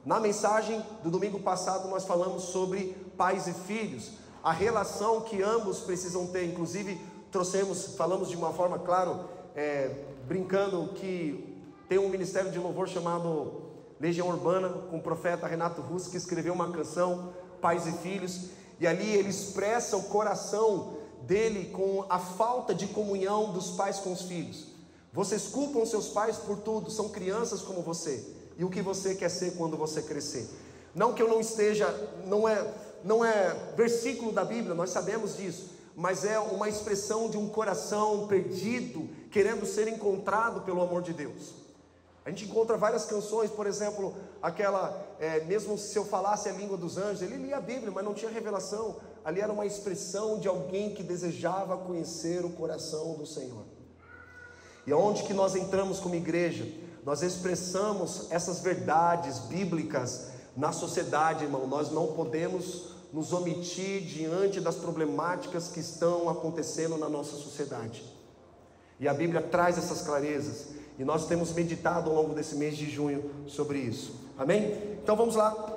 Na mensagem do domingo passado nós falamos sobre pais e filhos, a relação que ambos precisam ter. Inclusive falamos de uma forma, claro, brincando, que tem um ministério de louvor chamado Legião Urbana, com o profeta Renato Russo, que escreveu uma canção, Pais e Filhos, e ali ele expressa o coração dele com a falta de comunhão dos pais com os filhos. Vocês culpam seus pais por tudo, são crianças como você, e o que você quer ser quando você crescer. Não que eu não esteja, não é versículo da Bíblia, nós sabemos disso, mas é uma expressão de um coração perdido, querendo ser encontrado pelo amor de Deus. A gente encontra várias canções, por exemplo, aquela, mesmo se eu falasse a língua dos anjos, ele lia a Bíblia, mas não tinha revelação. Ali era uma expressão de alguém que desejava conhecer o coração do Senhor. E aonde que nós entramos como igreja, nós expressamos essas verdades bíblicas na sociedade, irmão. Nós não podemos nos omitir diante das problemáticas que estão acontecendo na nossa sociedade. E a Bíblia traz essas clarezas. E nós temos meditado ao longo desse mês de junho sobre isso. Amém? Então vamos lá.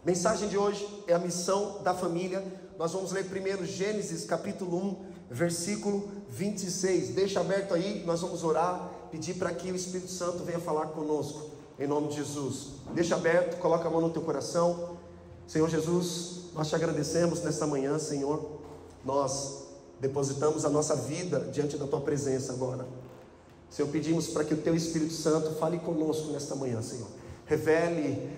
Mensagem de hoje é a missão da família. Nós vamos ler primeiro Gênesis capítulo 1, versículo 26. Deixa aberto aí, nós vamos orar, pedir para que o Espírito Santo venha falar conosco, em nome de Jesus. Deixa aberto, coloca a mão no teu coração. Senhor Jesus, nós te agradecemos nesta manhã, Senhor. Nós depositamos a nossa vida diante da tua presença agora. Senhor, pedimos para que o teu Espírito Santo fale conosco nesta manhã, Senhor. Revele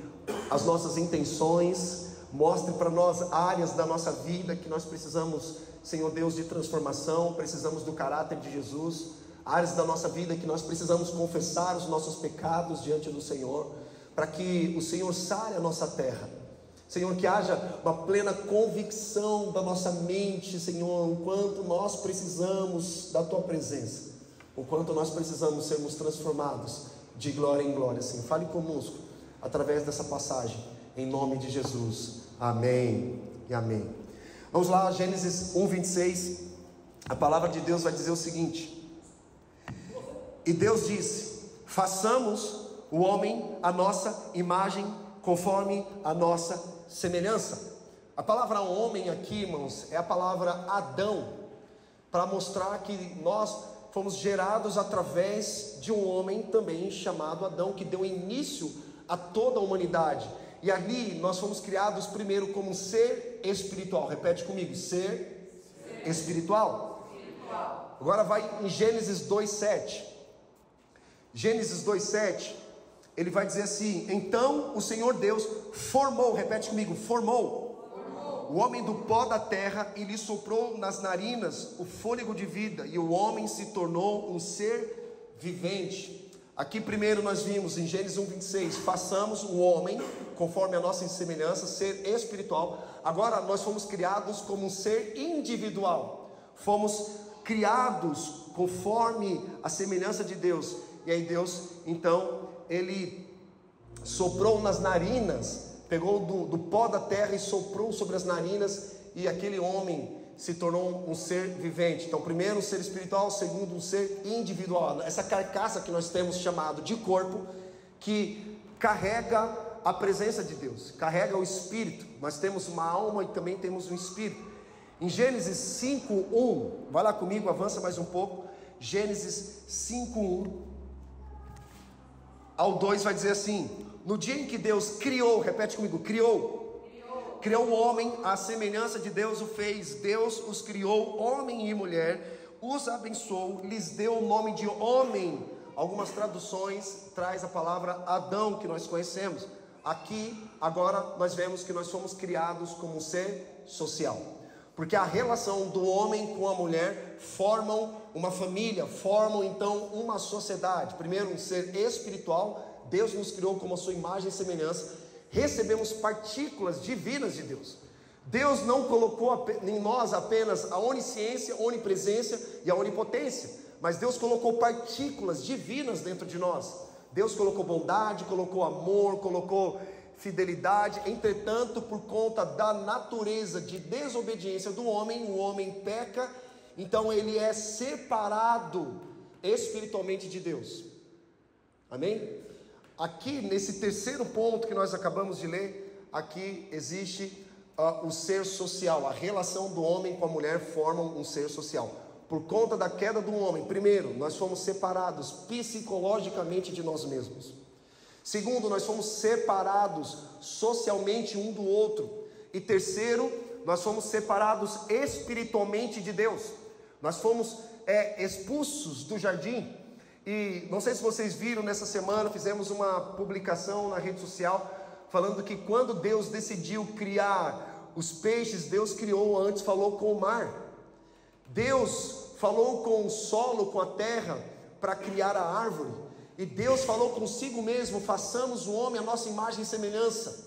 as nossas intenções, mostre para nós áreas da nossa vida que nós precisamos, Senhor Deus, de transformação, precisamos do caráter de Jesus, áreas da nossa vida que nós precisamos confessar os nossos pecados diante do Senhor, para que o Senhor sare a nossa terra. Senhor, que haja uma plena convicção da nossa mente, Senhor, o quanto nós precisamos da tua presença, o quanto nós precisamos sermos transformados de glória em glória, Senhor. Fale conosco através dessa passagem, em nome de Jesus. Amém e amém. Vamos lá, Gênesis 1:26. A palavra de Deus vai dizer o seguinte: e Deus disse: façamos o homem à nossa imagem, conforme a nossa semelhança. A palavra homem aqui, irmãos, é a palavra Adão, para mostrar que nós fomos gerados através de um homem também chamado Adão, que deu início a toda a humanidade. E ali nós fomos criados primeiro como ser espiritual. Repete comigo: ser espiritual. Agora vai em Gênesis 2:7. Gênesis 2:7, ele vai dizer assim: então o Senhor Deus formou, repete comigo, formou o homem do pó da terra e lhe soprou nas narinas o fôlego de vida, e o homem se tornou um ser vivente. Aqui primeiro nós vimos em Gênesis 1:26, façamos o homem conforme a nossa semelhança, ser espiritual. Agora nós fomos criados como um ser individual, fomos criados conforme a semelhança de Deus. E aí Deus, então, ele soprou nas narinas, pegou do pó da terra e soprou sobre as narinas, e aquele homem se tornou um ser vivente. Então, primeiro um ser espiritual, segundo um ser individual. Essa carcaça que nós temos chamado de corpo, que carrega a presença de Deus, carrega o Espírito. Nós temos uma alma e também temos um Espírito. Em Gênesis 5:1, vai lá comigo, avança mais um pouco. Gênesis 5:1 ao 2 vai dizer assim: no dia em que Deus criou, repete comigo, criou o homem, à semelhança de Deus o fez. Deus os criou, homem e mulher, os abençoou, lhes deu o nome de homem. Algumas traduções traz a palavra Adão, que nós conhecemos. Aqui, agora, nós vemos que nós somos criados como um ser social, porque a relação do homem com a mulher formam uma família, formam então uma sociedade. Primeiro um ser espiritual, Deus nos criou como a sua imagem e semelhança, recebemos partículas divinas de Deus. Deus não colocou em nós apenas a onisciência, a onipresença e a onipotência, mas Deus colocou partículas divinas dentro de nós. Deus colocou bondade, colocou amor, colocou fidelidade. Entretanto, por conta da natureza de desobediência do homem, o homem peca, então ele é separado espiritualmente de Deus. Amém? aqui nesse terceiro ponto que nós acabamos de ler, aqui existe o ser social. A relação do homem com a mulher forma um ser social. Por conta da queda do homem, primeiro, nós fomos separados psicologicamente de nós mesmos. Segundo, nós fomos separados socialmente um do outro. E terceiro, nós fomos separados espiritualmente de Deus. Nós fomos expulsos do jardim. E não sei se vocês viram, nessa semana fizemos uma publicação na rede social falando que quando Deus decidiu criar os peixes, Deus criou antes, falou com o mar. Deus falou com o solo, com a terra, para criar a árvore. E Deus falou consigo mesmo: façamos o homem à nossa imagem e semelhança,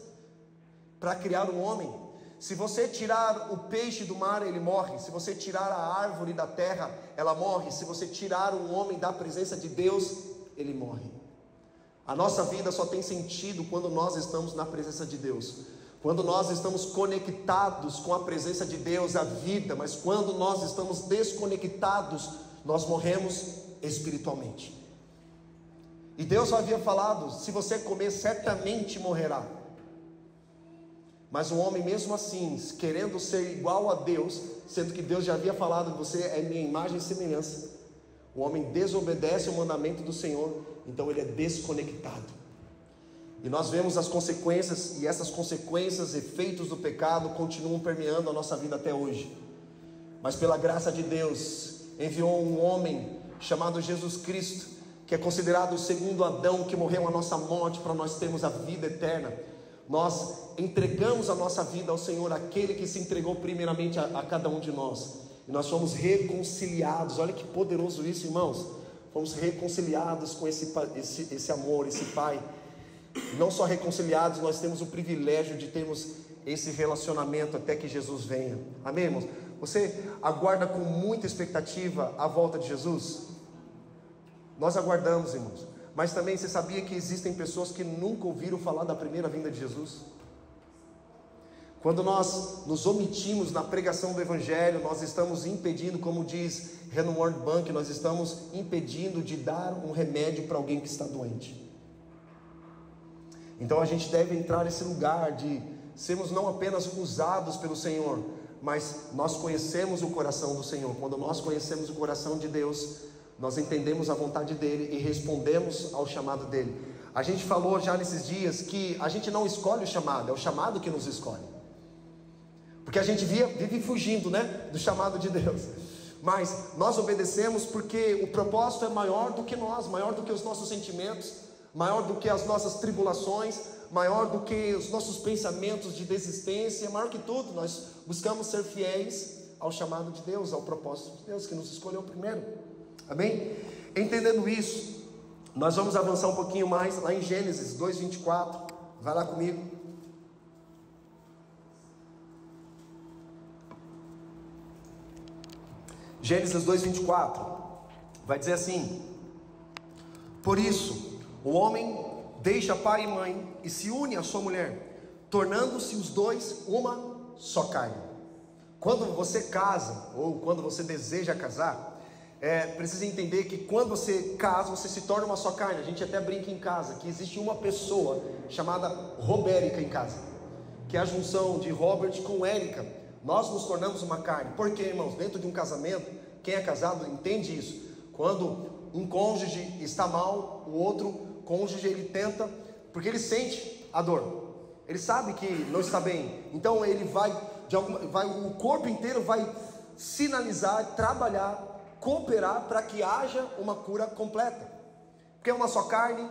para criar o homem. Se você tirar o peixe do mar, ele morre. Se você tirar a árvore da terra, ela morre. Se você tirar o homem da presença de Deus, ele morre. A nossa vida só tem sentido quando nós estamos na presença de Deus. Quando nós estamos conectados com a presença de Deus, a vida. Mas quando nós estamos desconectados, nós morremos espiritualmente. E Deus havia falado: se você comer, certamente morrerá. Mas o homem, mesmo assim, querendo ser igual a Deus, sendo que Deus já havia falado: você é minha imagem e semelhança, o homem desobedece o mandamento do Senhor, então ele é desconectado. E nós vemos as consequências, e essas consequências, efeitos do pecado, continuam permeando a nossa vida até hoje. Mas pela graça de Deus, enviou um homem chamado Jesus Cristo, que é considerado o segundo Adão, que morreu a nossa morte para nós termos a vida eterna. Nós entregamos a nossa vida ao Senhor, aquele que se entregou primeiramente a cada um de nós. E nós fomos reconciliados. Olha que poderoso isso, irmãos. Fomos reconciliados com esse amor, esse Pai. Não só reconciliados, nós temos o privilégio de termos esse relacionamento até que Jesus venha. Amém, irmãos? Você aguarda com muita expectativa a volta de Jesus? Nós aguardamos, irmãos. Mas também você sabia que existem pessoas que nunca ouviram falar da primeira vinda de Jesus? Quando nós nos omitimos na pregação do Evangelho, nós estamos impedindo, como diz Reinhard Bonnke, nós estamos impedindo de dar um remédio para alguém que está doente. Então a gente deve entrar nesse lugar de sermos não apenas usados pelo Senhor, mas nós conhecemos o coração do Senhor. Quando nós conhecemos o coração de Deus, nós entendemos a vontade dEle e respondemos ao chamado dEle. A gente falou já nesses dias que a gente não escolhe o chamado, é o chamado que nos escolhe. Porque a gente vive fugindo, né, do chamado de Deus. Mas nós obedecemos porque o propósito é maior do que nós, maior do que os nossos sentimentos, maior do que as nossas tribulações, maior do que os nossos pensamentos de desistência, maior que tudo. Nós buscamos ser fiéis ao chamado de Deus, ao propósito de Deus que nos escolheu primeiro. Amém? Entendendo isso, nós vamos avançar um pouquinho mais lá em Gênesis 2:24. Vai lá comigo. Gênesis 2:24 vai dizer assim: por isso o homem deixa pai e mãe e se une à sua mulher, tornando-se os dois uma só carne. Quando você casa, ou quando você deseja casar, precisa entender que quando você casa, você se torna uma só carne. A gente até brinca em casa que existe uma pessoa chamada Robérica em casa, que é a junção de Robert com Érica. Nós nos tornamos uma carne. Por quê, irmãos? Dentro de um casamento, quem é casado entende isso. Quando um cônjuge está mal, o outro cônjuge ele tenta, porque ele sente a dor, ele sabe que não está bem, então ele o corpo inteiro vai sinalizar, trabalhar, cooperar para que haja uma cura completa, porque é uma só carne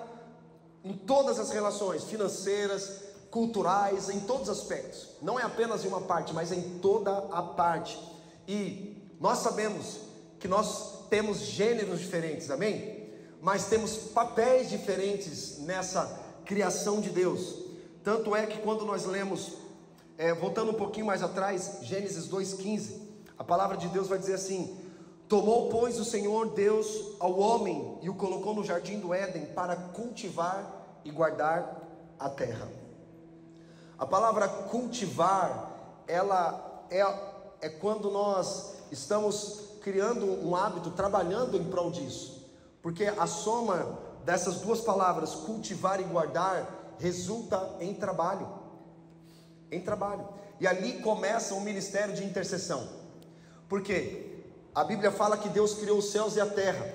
em todas as relações financeiras, culturais, em todos os aspectos. Não é apenas em uma parte, mas em toda a parte. E nós sabemos que nós temos gêneros diferentes, amém? Mas temos papéis diferentes nessa criação de Deus. Tanto é que quando nós lemos, voltando um pouquinho mais atrás, Gênesis 2:15, a palavra de Deus vai dizer assim: tomou, pois, o Senhor Deus ao homem e o colocou no jardim do Éden para cultivar e guardar a terra. A palavra cultivar, ela é quando nós estamos criando um hábito, trabalhando em prol disso, porque a soma dessas duas palavras, cultivar e guardar, resulta em trabalho. Em trabalho. E ali começa o ministério de intercessão. Por quê? A Bíblia fala que Deus criou os céus e a terra.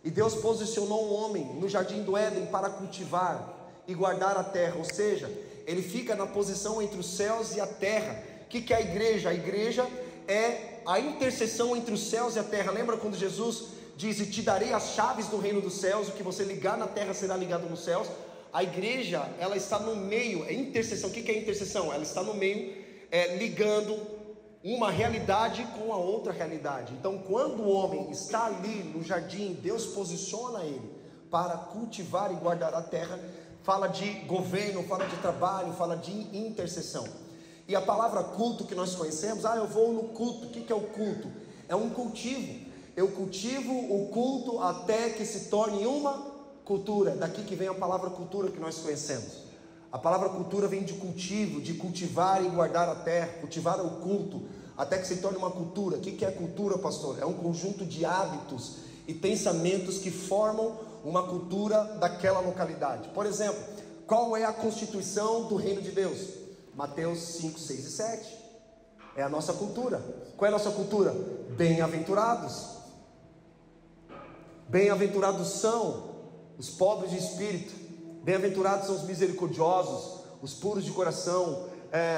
E Deus posicionou um homem no jardim do Éden para cultivar e guardar a terra. Ou seja, ele fica na posição entre os céus e a terra. O que é a igreja? A igreja é a intercessão entre os céus e a terra. Lembra quando Jesus diz: e te darei as chaves do reino dos céus, o que você ligar na terra será ligado nos céus. A igreja, ela está no meio, é intercessão. O que é intercessão? Ela está no meio, ligando uma realidade com a outra realidade. Então, quando o homem está ali no jardim, Deus posiciona ele para cultivar e guardar a terra. Fala de governo, fala de trabalho, fala de intercessão. E a palavra culto que nós conhecemos, eu vou no culto. O que é o culto? É um cultivo. Eu cultivo o culto até que se torne uma cultura. Daqui que vem a palavra cultura que nós conhecemos. A palavra cultura vem de cultivo, de cultivar e guardar a terra, cultivar o culto, até que se torne uma cultura. O que é cultura, pastor? É um conjunto de hábitos e pensamentos que formam uma cultura daquela localidade. Por exemplo, qual é a constituição do reino de Deus? Mateus 5, 6 e 7. É a nossa cultura. Qual é a nossa cultura? Bem-aventurados. Bem-aventurados são os pobres de espírito. Bem-aventurados são os misericordiosos, os puros de coração,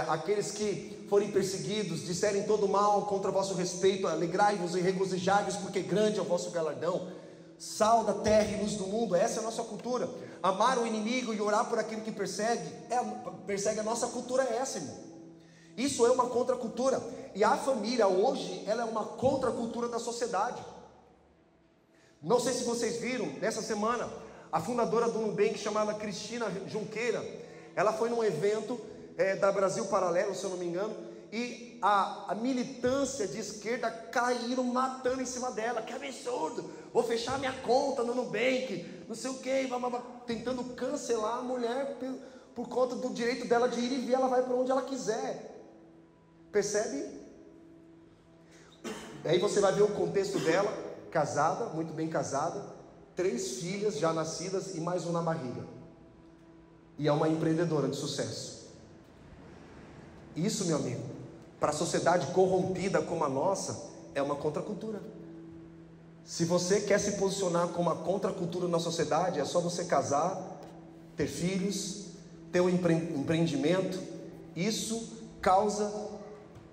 aqueles que forem perseguidos, disserem todo mal contra vosso respeito, alegrai-vos e regozijai-vos, porque grande é o vosso galardão. Sal da terra e luz do mundo, essa é a nossa cultura. Amar o inimigo e orar por aquele que persegue, a nossa cultura é essa, irmão. Isso é uma contracultura. E a família hoje, ela é uma contracultura da sociedade. Não sei se vocês viram, nessa semana, a fundadora do Nubank, chamada Cristina Junqueira, ela foi num evento da Brasil Paralelo, se eu não me engano, e a militância de esquerda caíram matando em cima dela. Que absurdo, vou fechar minha conta no Nubank, não sei o que, tentando cancelar a mulher por conta do direito dela de ir e vir. Ela vai para onde ela quiser, percebe? Aí você vai ver o contexto dela, casada, muito bem casada, 3 filhas já nascidas e mais 1 na barriga, e é uma empreendedora de sucesso. Isso, meu amigo, para a sociedade corrompida como a nossa, é uma contracultura. Se você quer se posicionar como uma contracultura na sociedade, é só você casar, ter filhos, ter um empreendimento. Isso causa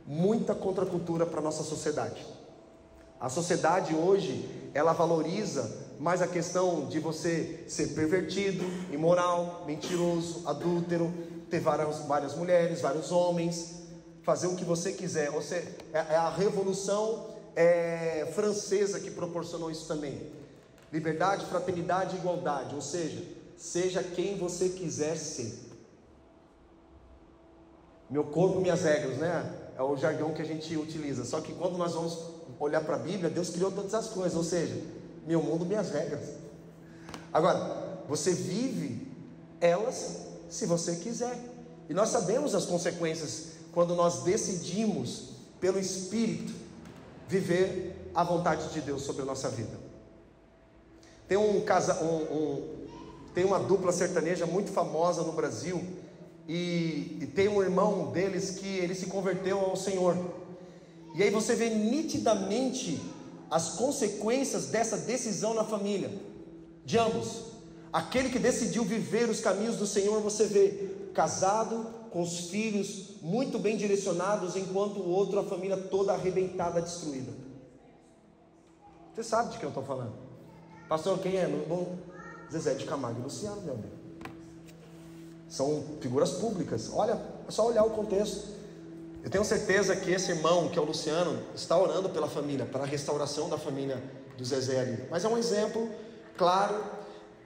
muita contracultura para a nossa sociedade. A sociedade hoje, ela valoriza mais a questão de você ser pervertido, imoral, mentiroso, adúltero, ter várias mulheres, vários homens, fazer o que você quiser. É a revolução francesa que proporcionou isso também. Liberdade, fraternidade e igualdade. Ou seja quem você quiser ser. Meu corpo, minhas regras, né? É o jargão que a gente utiliza. Só que quando nós vamos olhar para a Bíblia, Deus criou todas as coisas. Ou seja, meu mundo, minhas regras. Agora, você vive elas se você quiser. E nós sabemos as consequências quando nós decidimos, pelo Espírito, viver a vontade de Deus sobre a nossa vida. Tem tem uma dupla sertaneja muito famosa no Brasil, e tem um irmão deles que ele se converteu ao Senhor. E aí você vê nitidamente as consequências dessa decisão na família, de ambos. Aquele que decidiu viver os caminhos do Senhor, você vê casado, com os filhos muito bem direcionados, enquanto o outro, a família toda arrebentada, destruída. Você sabe de quem eu estou falando? Pastor, quem é? Zezé de Camargo e Luciano, meu amigo. São figuras públicas. Olha, é só olhar o contexto. Eu tenho certeza que esse irmão, que é o Luciano, está orando pela família, para a restauração da família do Zezé ali. Mas é um exemplo claro,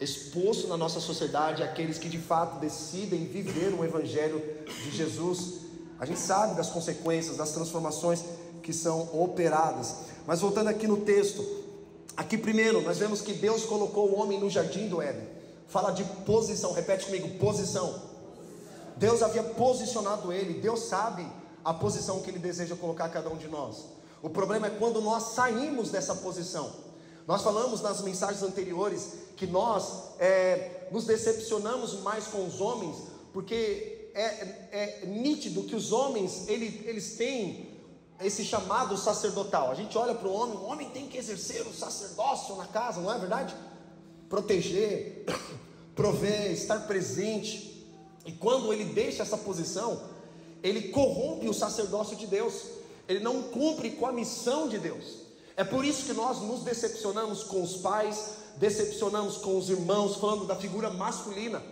exposto na nossa sociedade, aqueles que de fato decidem viver o Evangelho de Jesus. A gente sabe das consequências, das transformações que são operadas. Mas voltando aqui no texto, aqui primeiro nós vemos que Deus colocou o homem no jardim do Éden. Fala de posição, repete comigo, posição. Deus havia posicionado ele. Deus sabe a posição que Ele deseja colocar cada um de nós. O problema é quando nós saímos dessa posição. Nós falamos nas mensagens anteriores que nós nos decepcionamos mais com os homens, porque é nítido que os homens, eles têm esse chamado sacerdotal. A gente olha para o homem tem que exercer o sacerdócio na casa, não é verdade? Proteger, prover, estar presente. E quando ele deixa essa posição, ele corrompe o sacerdócio de Deus, ele não cumpre com a missão de Deus. É por isso que nós nos decepcionamos com os pais, decepcionamos com os irmãos, falando da figura masculina.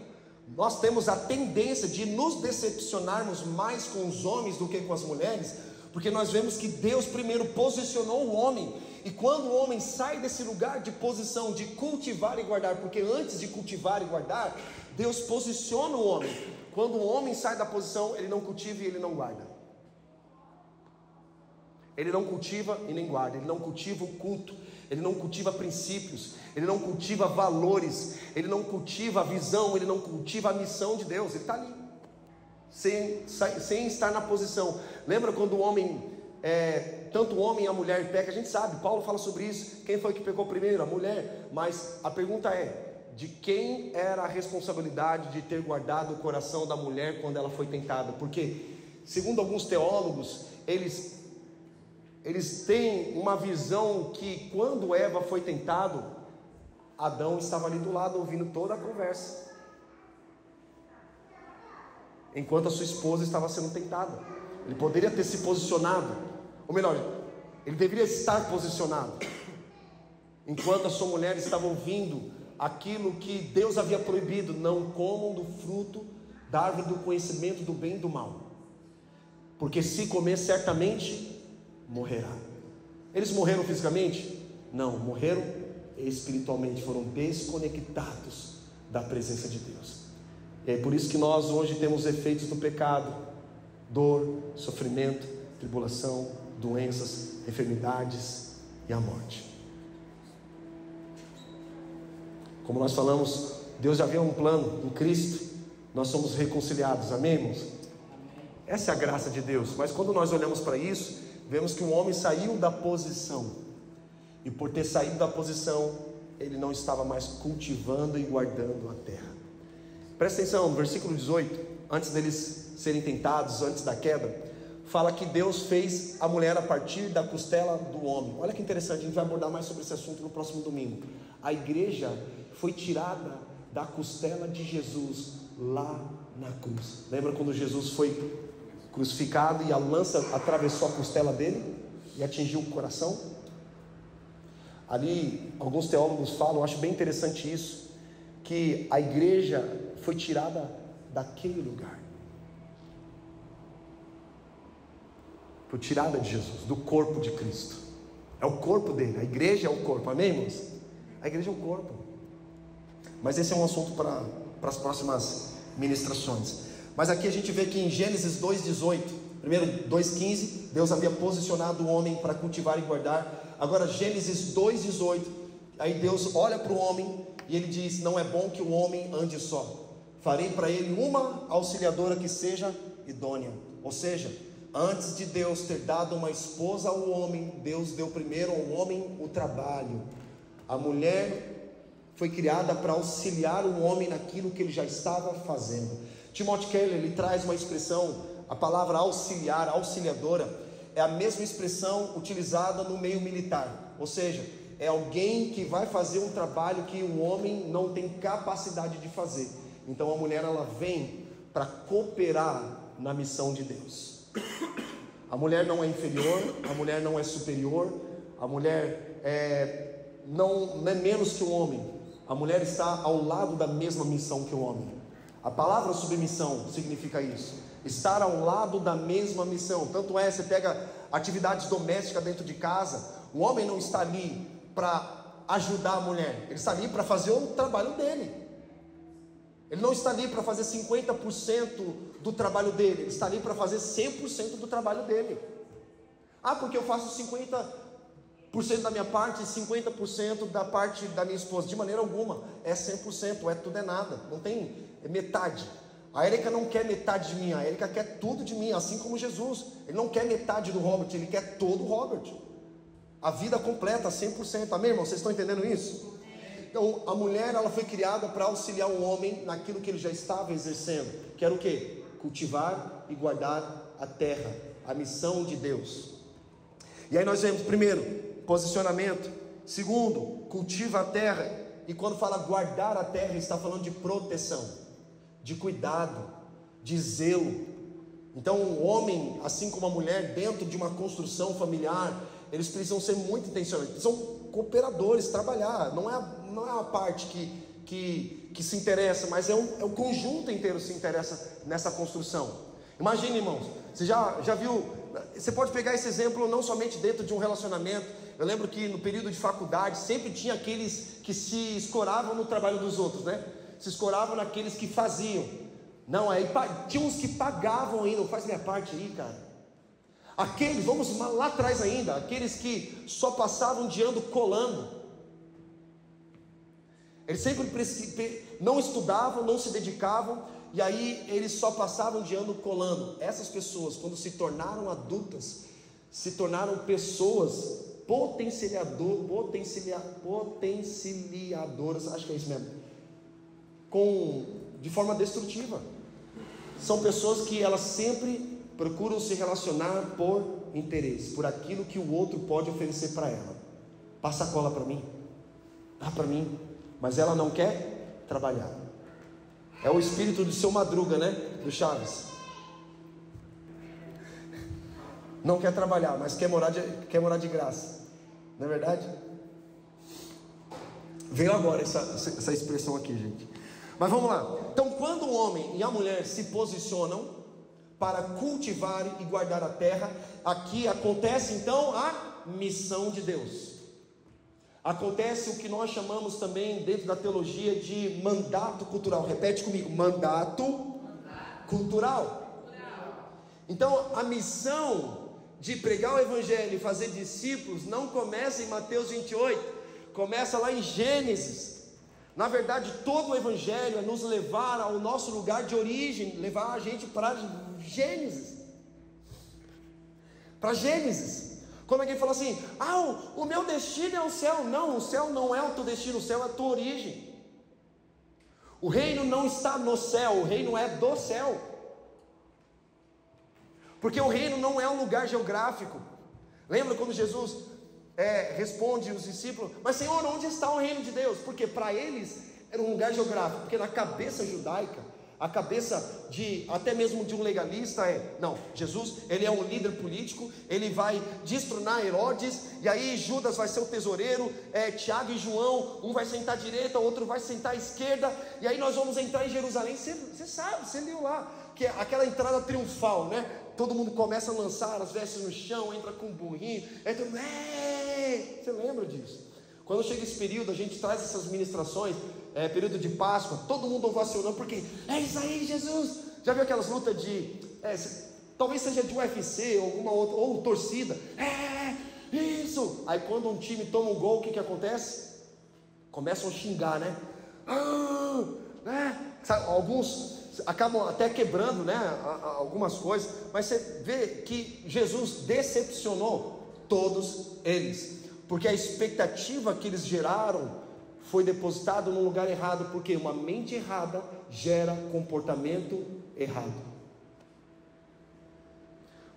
Nós temos a tendência de nos decepcionarmos mais com os homens do que com as mulheres, porque nós vemos que Deus primeiro posicionou o homem, e quando o homem sai desse lugar de posição de cultivar e guardar, porque antes de cultivar e guardar, Deus posiciona o homem. Quando o homem sai da posição, ele não cultiva e ele não guarda. Ele não cultiva e nem guarda, ele não cultiva o culto, ele não cultiva princípios, ele não cultiva valores, ele não cultiva a visão, ele não cultiva a missão de Deus. Ele está ali, sem estar na posição. Lembra quando o homem, tanto o homem e a mulher pecam? A gente sabe, Paulo fala sobre isso. Quem foi que pecou primeiro? A mulher. Mas a pergunta é, de quem era a responsabilidade de ter guardado o coração da mulher quando ela foi tentada? Porque, segundo alguns teólogos, eles têm uma visão que quando Eva foi tentado, Adão estava ali do lado ouvindo toda a conversa, enquanto a sua esposa estava sendo tentada. Ele poderia ter se posicionado, ou melhor, ele deveria estar posicionado, enquanto a sua mulher estava ouvindo aquilo que Deus havia proibido: não comam do fruto da árvore do conhecimento do bem e do mal, porque se comer certamente morrerá. Eles morreram fisicamente? Não, morreram espiritualmente, foram desconectados da presença de Deus. E é por isso que nós hoje temos efeitos do pecado: dor, sofrimento, tribulação, doenças, enfermidades e a morte. Como nós falamos, Deus já havia um plano em Cristo, nós somos reconciliados, amém, irmãos? Essa é a graça de Deus. Mas quando nós olhamos para isso, vemos que o homem saiu da posição, e por ter saído da posição, ele não estava mais cultivando e guardando a terra. Presta atenção, no versículo 18, antes deles serem tentados, antes da queda, fala que Deus fez a mulher a partir da costela do homem. Olha que interessante, a gente vai abordar mais sobre esse assunto no próximo domingo. A igreja foi tirada da costela de Jesus lá na cruz. Lembra quando Jesus foi crucificado e a lança atravessou a costela dele e atingiu o coração? Ali, alguns teólogos falam, eu acho bem interessante isso, que a igreja foi tirada daquele lugar, foi tirada de Jesus, do corpo de Cristo. É o corpo dele, a igreja é o corpo, amém, irmãos? A igreja é o corpo. Mas esse é um assunto para as próximas ministrações. Mas aqui a gente vê que em Gênesis 2,18, primeiro 2,15, Deus havia posicionado o homem para cultivar e guardar. Agora Gênesis 2,18, aí Deus olha para o homem e ele diz: não é bom que o homem ande só, farei para ele uma auxiliadora que seja idônea. Ou seja, antes de Deus ter dado uma esposa ao homem, Deus deu primeiro ao homem o trabalho. A mulher foi criada para auxiliar o homem naquilo que ele já estava fazendo. Timothy Keller, ele traz uma expressão, a palavra auxiliar, auxiliadora, é a mesma expressão utilizada no meio militar. Ou seja, é alguém que vai fazer um trabalho que o homem não tem capacidade de fazer. Então a mulher, ela vem para cooperar na missão de Deus. A mulher não é inferior, a mulher não é superior, a mulher não é menos que o homem. A mulher está ao lado da mesma missão que o homem. A palavra submissão significa isso, estar ao lado da mesma missão. Tanto é, você pega atividades domésticas dentro de casa, o homem não está ali para ajudar a mulher, ele está ali para fazer o trabalho dele. Ele não está ali para fazer 50% do trabalho dele, ele está ali para fazer 100% do trabalho dele. Ah, porque eu faço 50% da minha parte e 50% da parte da minha esposa. De maneira alguma, é 100%, é tudo é nada, não tem metade. A Érica não quer metade de mim, a Érica quer tudo de mim, assim como Jesus. Ele não quer metade do Robert, ele quer todo o Robert. a vida completa, 100%. Amém, irmão? Vocês estão entendendo isso? Então, a mulher, ela foi criada para auxiliar o homem naquilo que ele já estava exercendo, que era o quê? Cultivar e guardar a terra, a missão de Deus. E aí nós vemos, primeiro, posicionamento. Segundo, cultiva a terra. E quando fala guardar a terra, está falando de proteção, de cuidado, de zelo. Então o homem, assim como a mulher, dentro de uma construção familiar, eles precisam ser muito intencionais, precisam cooperadores, trabalhar. Não é a parte que se interessa, mas é o conjunto inteiro que se interessa nessa construção. Imagine, irmãos, você já viu, você pode pegar esse exemplo não somente dentro de um relacionamento. Eu lembro que no período de faculdade sempre tinha aqueles que se escoravam no trabalho dos outros, né? Se escoravam naqueles que faziam. Não, aí tinha uns que pagavam ainda, faz minha parte aí, cara. Aqueles, vamos lá atrás ainda, aqueles que só passavam de ano colando. Eles sempre não estudavam, não se dedicavam, e aí eles só passavam de ano colando. Essas pessoas, quando se tornaram adultas, se tornaram pessoas potencializadoras, acho que é isso mesmo, de forma destrutiva. São pessoas que elas sempre procuram se relacionar por interesse, por aquilo que o outro pode oferecer para ela. Passa a cola para mim, dá para mim, mas ela não quer trabalhar. É o espírito do seu Madruga, né? Do Chaves. Não quer trabalhar, mas quer morar de graça. Não é verdade? Veio agora essa expressão aqui, gente. Mas vamos lá. Então, quando o homem e a mulher se posicionam para cultivar e guardar a terra, aqui acontece então a missão de Deus. Acontece o que nós chamamos também dentro da teologia de mandato cultural. Repete comigo: mandato cultural. Então, a missão de pregar o evangelho e fazer discípulos não começa em Mateus 28, começa lá em Gênesis. Na verdade, todo o evangelho é nos levar ao nosso lugar de origem, levar a gente para Gênesis. Para Gênesis. Quando alguém fala assim: o meu destino é o céu. Não, o céu não é o teu destino, o céu é a tua origem. O reino não está no céu, o reino é do céu. Porque o reino não é um lugar geográfico. Lembra quando Jesus responde os discípulos: mas Senhor, onde está o reino de Deus? Porque para eles era um lugar geográfico. Porque na cabeça judaica, a cabeça até mesmo de um legalista não, Jesus, ele é um líder político, ele vai destronar Herodes, e aí Judas vai ser o tesoureiro, Tiago e João, um vai sentar à direita, o outro vai sentar à esquerda, e aí nós vamos entrar em Jerusalém. Você sabe, você leu lá, que é aquela entrada triunfal, né? Todo mundo começa a lançar as vestes no chão, entra com um burrinho, entra, você lembra disso? Quando chega esse período, a gente traz essas ministrações, período de Páscoa, todo mundo ovacionando, porque é isso aí, Jesus. Já viu aquelas lutas talvez seja de UFC, ou alguma outra, ou torcida, isso. Aí quando um time toma um gol, o que acontece? Começam a xingar, né? Alguns acabam até quebrando, né, algumas coisas, mas você vê que Jesus decepcionou todos eles, porque a expectativa que eles geraram foi depositada no lugar errado, porque uma mente errada gera comportamento errado.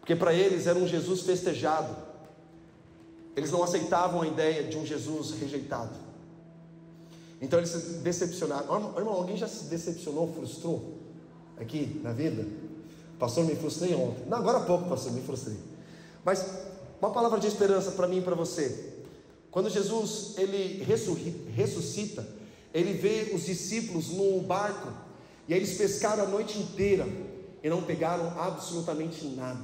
Porque para eles era um Jesus festejado, eles não aceitavam a ideia de um Jesus rejeitado. Então eles se decepcionaram. Irmão, alguém já se decepcionou, frustrou aqui na vida? Pastor, me frustrei ontem. Não, agora há pouco, pastor, me frustrei. Mas uma palavra de esperança para mim e para você. Quando Jesus ele ressuscita, ele vê os discípulos no barco, e aí eles pescaram a noite inteira e não pegaram absolutamente nada.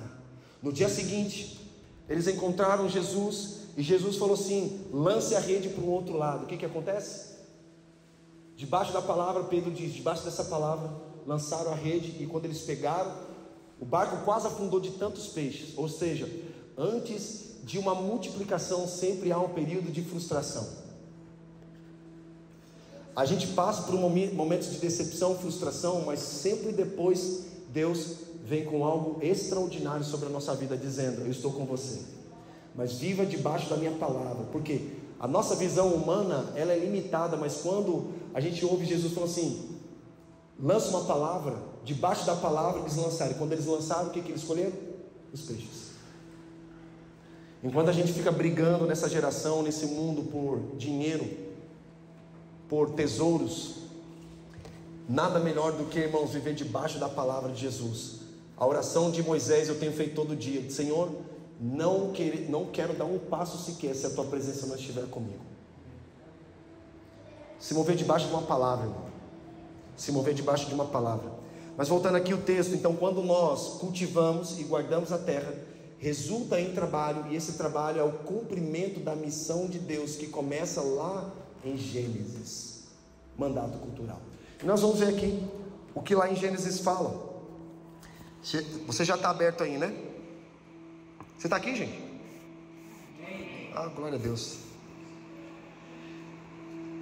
No dia seguinte, eles encontraram Jesus, e Jesus falou assim: lance a rede para o outro lado. O que acontece? Debaixo da palavra, Pedro diz, debaixo dessa palavra, lançaram a rede, e quando eles pegaram, o barco quase afundou de tantos peixes. Ou seja, antes de uma multiplicação sempre há um período de frustração. A gente passa por momentos de decepção, frustração, mas sempre depois Deus vem com algo extraordinário sobre a nossa vida, dizendo: eu estou com você. mas viva debaixo da minha palavra. Porque a nossa visão humana, ela é limitada, mas quando a gente ouve Jesus falando assim, lança uma palavra, debaixo da palavra eles lançaram. E quando eles lançaram, o que eles escolheram? Os peixes. Enquanto a gente fica brigando nessa geração, nesse mundo, por dinheiro, por tesouros, nada melhor do que, irmãos, viver debaixo da palavra de Jesus. A oração de Moisés eu tenho feito todo dia: Senhor, não quero dar um passo sequer se a tua presença não estiver comigo. Se mover debaixo de uma palavra, irmão. Se mover debaixo de uma palavra. Mas voltando aqui o texto, então, quando nós cultivamos e guardamos a terra, resulta em trabalho, e esse trabalho é o cumprimento da missão de Deus, que começa lá em Gênesis, mandato cultural. E nós vamos ver aqui o que lá em Gênesis fala. Você já está aberto aí, né? Você está aqui, gente? Ah, glória a Deus.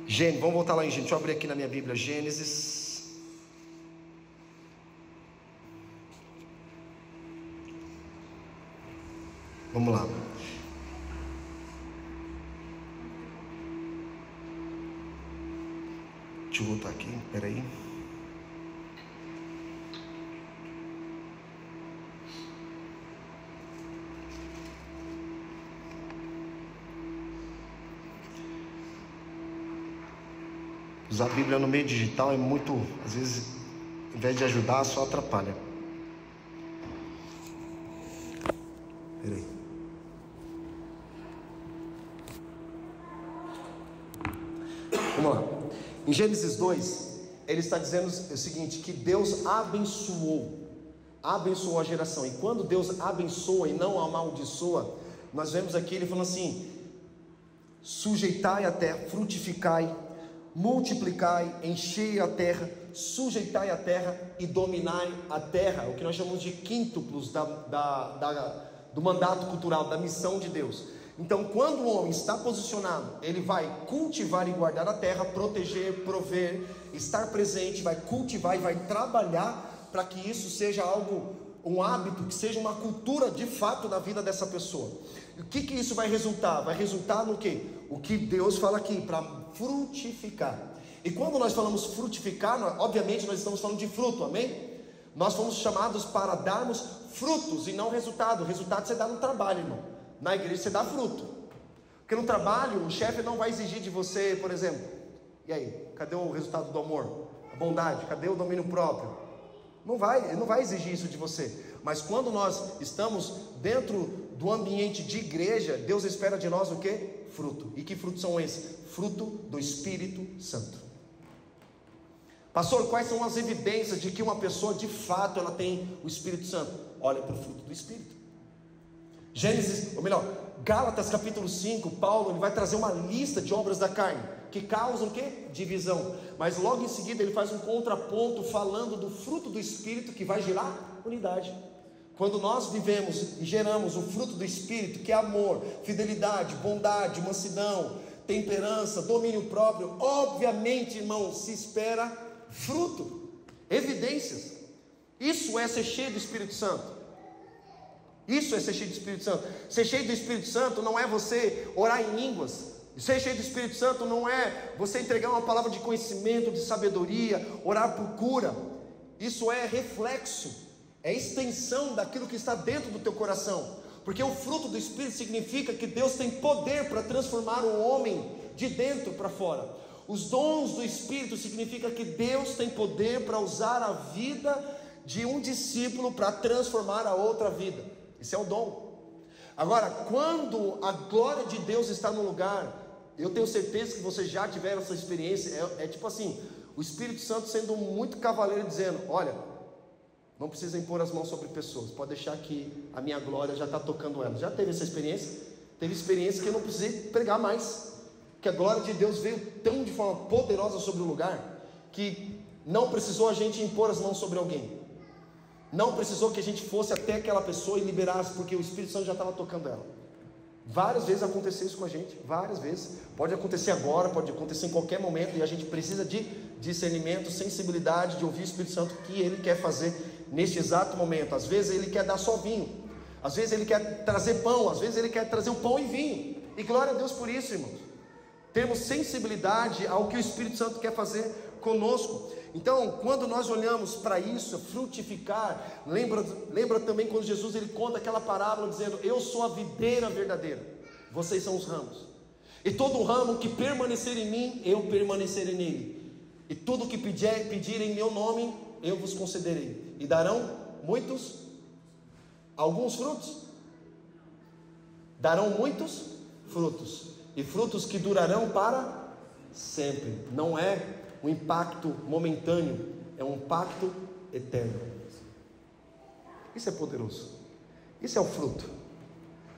Gênesis, vamos voltar lá em Gênesis. Deixa eu abrir aqui na minha Bíblia, Gênesis. Vamos lá. Deixa eu voltar aqui, peraí. Usar a Bíblia no meio digital é muito, às vezes, ao invés de ajudar, só atrapalha. Peraí. Vamos lá. Em Gênesis 2, ele está dizendo o seguinte: que Deus abençoou a geração. E quando Deus abençoa e não amaldiçoa, nós vemos aqui ele falando assim: sujeitai a terra, frutificai, multiplicai, enchei a terra, sujeitai a terra e dominai a terra. O que nós chamamos de quíntuplos do mandato cultural, da missão de Deus. Então, quando o homem está posicionado, ele vai cultivar e guardar a terra, proteger, prover, estar presente, vai cultivar e vai trabalhar para que isso seja algo, um hábito, que seja uma cultura de fato na vida dessa pessoa. E o que isso vai resultar? Vai resultar no quê? O que Deus fala aqui, para frutificar. E quando nós falamos frutificar, obviamente nós estamos falando de fruto, amém? Nós fomos chamados para darmos frutos e não resultado. O resultado você dá no trabalho, irmão. Na igreja você dá fruto. Porque no trabalho o chefe não vai exigir de você, por exemplo, e aí, cadê o resultado do amor? A bondade, cadê o domínio próprio? Ele não vai exigir isso de você. Mas quando nós estamos dentro do ambiente de igreja, Deus espera de nós o quê? Fruto. E que frutos são esses? Fruto do Espírito Santo. Pastor, quais são as evidências de que uma pessoa de fato ela tem o Espírito Santo? Olha para o fruto do Espírito. Gênesis, ou melhor, Gálatas capítulo 5, Paulo ele vai trazer uma lista de obras da carne que causam o quê? Divisão. Mas logo em seguida ele faz um contraponto falando do fruto do Espírito que vai gerar unidade. Quando nós vivemos e geramos o fruto do Espírito, que é amor, fidelidade, bondade, mansidão, temperança, domínio próprio, obviamente, irmão, se espera fruto, evidências. Isso é ser cheio do Espírito Santo. Isso é ser cheio do Espírito Santo. Ser cheio do Espírito Santo não é você orar em línguas. Ser cheio do Espírito Santo não é você entregar uma palavra de conhecimento, de sabedoria, orar por cura. Isso é reflexo, é extensão daquilo que está dentro do teu coração. Porque o fruto do Espírito significa que Deus tem poder para transformar o homem de dentro para fora. Os dons do Espírito significa que Deus tem poder para usar a vida de um discípulo para transformar a outra vida. Esse é o dom. Agora, quando a glória de Deus está no lugar, eu tenho certeza que vocês já tiveram essa experiência. É tipo assim, o Espírito Santo sendo muito cavaleiro, dizendo: olha, não precisa impor as mãos sobre pessoas, pode deixar que a minha glória já está tocando elas. Já teve essa experiência? Teve experiência que eu não precisei pregar mais, que a glória de Deus veio tão de forma poderosa sobre o lugar, que não precisou a gente impor as mãos sobre alguém. Não precisou que a gente fosse até aquela pessoa e liberasse, porque o Espírito Santo já estava tocando ela. Várias vezes aconteceu isso com a gente, várias vezes. Pode acontecer agora, pode acontecer em qualquer momento. E a gente precisa de discernimento, sensibilidade, de ouvir o Espírito Santo, o que Ele quer fazer neste exato momento. Às vezes Ele quer dar só vinho, Às vezes Ele quer trazer pão, às vezes Ele quer trazer o pão e vinho. E glória a Deus por isso, irmãos. Temos sensibilidade ao que o Espírito Santo quer fazer conosco. Então, quando nós olhamos para isso, frutificar, lembra também quando Jesus ele conta aquela parábola dizendo: eu sou a videira verdadeira, vocês são os ramos. E todo ramo que permanecer em mim, eu permanecerei nele. E tudo que pedirem em meu nome, eu vos concederei. E darão alguns frutos. Darão muitos frutos. E frutos que durarão para sempre. Não é um impacto momentâneo, é um impacto eterno. Isso é poderoso. Isso é o fruto.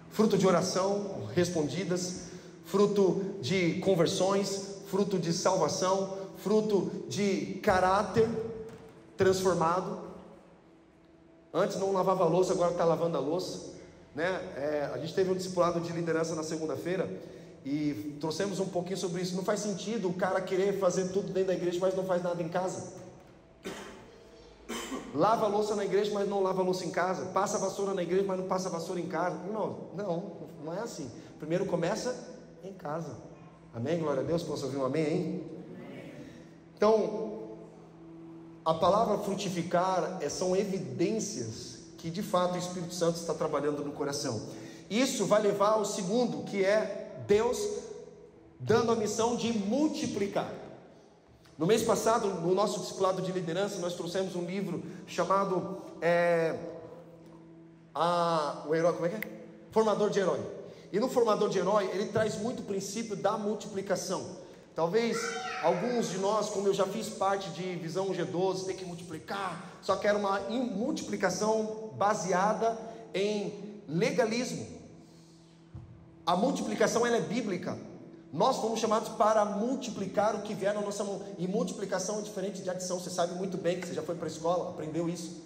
Fruto de oração respondidas, fruto de conversões, fruto de salvação, fruto de caráter transformado. Antes não lavava a louça, agora está lavando a louça, né? A gente teve um discipulado de liderança na segunda-feira e trouxemos um pouquinho sobre isso. Não faz sentido o cara querer fazer tudo dentro da igreja, mas não faz nada em casa. Lava a louça na igreja, mas não lava a louça em casa. Passa a vassoura na igreja, mas não passa a vassoura em casa. Não é assim. Primeiro começa em casa. Amém? Glória a Deus. Posso ouvir um amém, hein? Então, a palavra frutificar são evidências que de fato o Espírito Santo está trabalhando no coração. Isso vai levar ao segundo, que é Deus dando a missão de multiplicar. No mês passado, no nosso discipulado de liderança, nós trouxemos um livro chamado o herói, como é que é? Formador de Herói. E no Formador de Herói, ele traz muito o princípio da multiplicação. Talvez alguns de nós, como eu já fiz parte de Visão G12, tem que multiplicar, só que era uma multiplicação baseada em legalismo. A multiplicação ela é bíblica. Nós fomos chamados para multiplicar o que vier na nossa mão. E multiplicação é diferente de adição. Você sabe muito bem, que você já foi para a escola, aprendeu isso.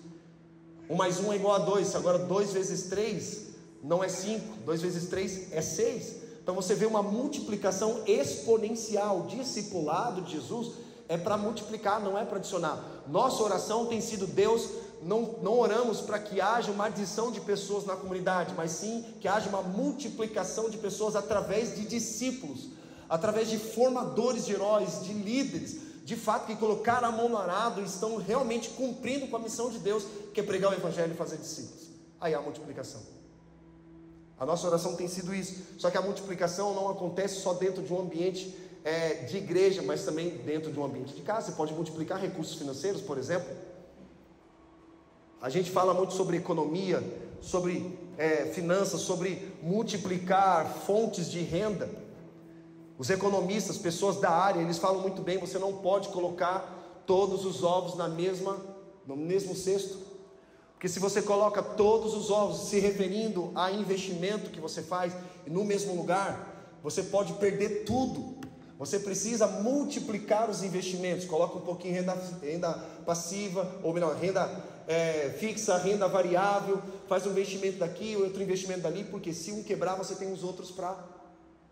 1 mais 1 é igual a 2. Agora 2 vezes 3 não é 5. 2 vezes 3 é 6. Então você vê uma multiplicação exponencial. Discipulado de Jesus é para multiplicar, não é para adicionar. Nossa oração tem sido: Deus, não oramos para que haja uma adição de pessoas na comunidade, mas sim que haja uma multiplicação de pessoas através de discípulos, através de formadores de heróis, de líderes, de fato que colocaram a mão no arado e estão realmente cumprindo com a missão de Deus, que é pregar o evangelho e fazer discípulos. Aí há a multiplicação. A nossa oração tem sido isso. Só que a multiplicação não acontece só dentro de um ambiente de igreja, mas também dentro de um ambiente de casa. Você pode multiplicar recursos financeiros, por exemplo. A gente fala muito sobre economia, sobre finanças, sobre multiplicar fontes de renda. Os economistas, pessoas da área, eles falam muito bem: você não pode colocar todos os ovos no mesmo cesto. Porque se você coloca todos os ovos, se referindo a investimento que você faz no mesmo lugar, você pode perder tudo. Você precisa multiplicar os investimentos. Coloca um pouquinho em renda passiva, ou melhor, renda fixa, renda variável. Faz um investimento daqui, outro investimento dali, porque se um quebrar, você tem os outros para